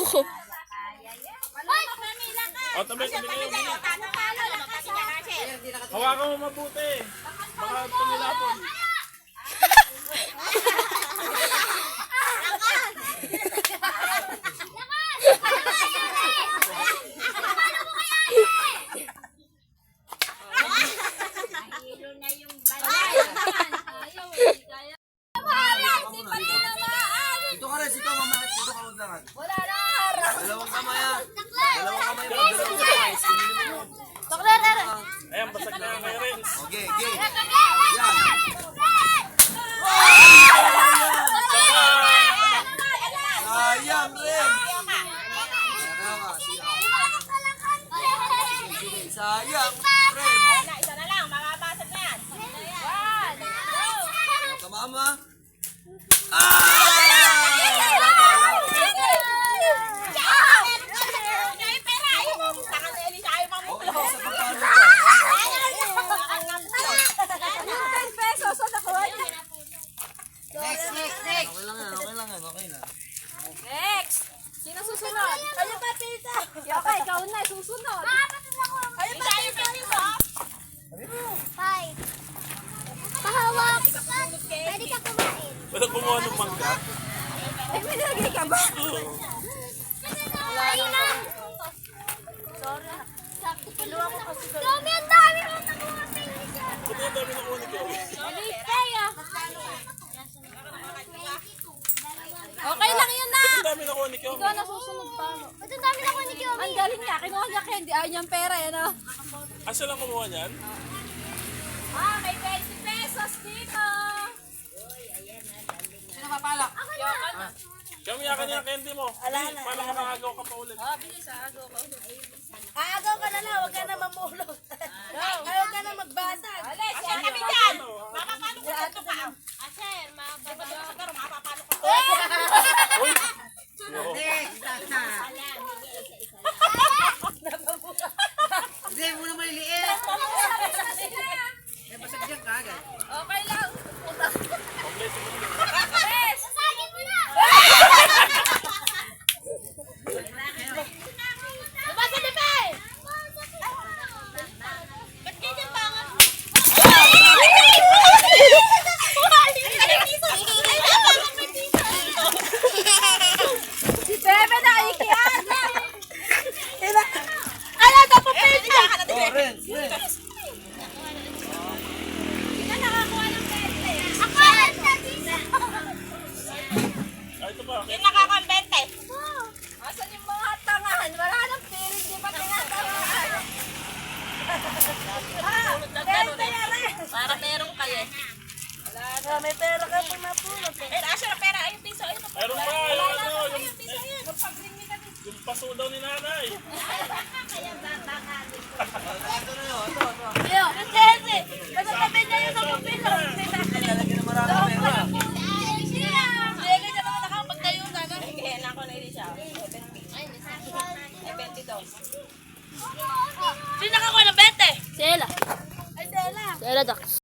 ko. O, tabi. Hawakan mo mabuti. Baka tumilapon. Dito ka rin, dito mama. Dito ka maglangan. Wala na. Dalawang kamay ah. Dalawang kamay mo. Dalawang kamay. Bakler. Ayan, basag na yung Renz. Okay, okay. Yan. Sayang rin. Sayang rin. Isa na lang, makapasok na yan. Kamama. Okay lang. Next. Sino susunod? Ano pa, tita? Okay, ikaw na. Susunod. Ano pa, tita? Five. Pahawak. Pwede ka kumain. Wala kumuha ng mangga. Ay, may nilagay ka ba? Ayun na. Sorry. Dami ang dami mo nakuha. Buti yung dami nakuha ni Chloe. Okay lang yun na. Buti yung dami nakuha ni Chloe. Ikaw na susunod pa. Ba't ang dami nakuha ni Kiyomi? Ang galing niya. Kinuha niya candy. Ayaw niyang pera. Yan o. Asa lang kumuha niyan? May 20 pesos dito. Sino papalak? Kami yakan yung candy mo. Paano ka nakagaw ka pa ulit? Bilis agaw ka ulit. Aagaw ka na lang, huwag ka na mamulog. Ayaw ka na magbasag. Alis, Asan kami dyan? Mapapalo ko sa ito pa. Asen, mababagaw. Pero mapapalo ko. Uy! Hindi, muna maliliit. Basag dyan kagad. Okay lang. Complete mo ulit. Alis! Sasagin mo na. Lumasa di ba eh? Ba't ganyan bangat mo? Si Bebe na ikiyan. Ano ito po pwede ka? Ren. Sino nakakuha ng pwede? Ako lang sa tita. Ah, ito pa. Yung nakakambente. Asan yung mga tangahan? Wala nang pera, hindi pa tinatangahan. Pwede yan eh. Para meron kayo. May pera ka pag napulot eh. Eh, asa na pera? Ay, yung piso. Ayun, Meron pa. Yung ano, ayun. Magpag-ring ka din. yung paso daw ni nanay. Ito na yun. Ito. Ayo, kasi kasatabi niya yung sa pupilo. Lalagyan ng maraming pera. Hindi ka naman nakapagtayo na. Kaya na ako na hindi siya. Ay, 20 daw. Sino nakakuha ng 20? Sela. Ay, Sela. Sela, Dax.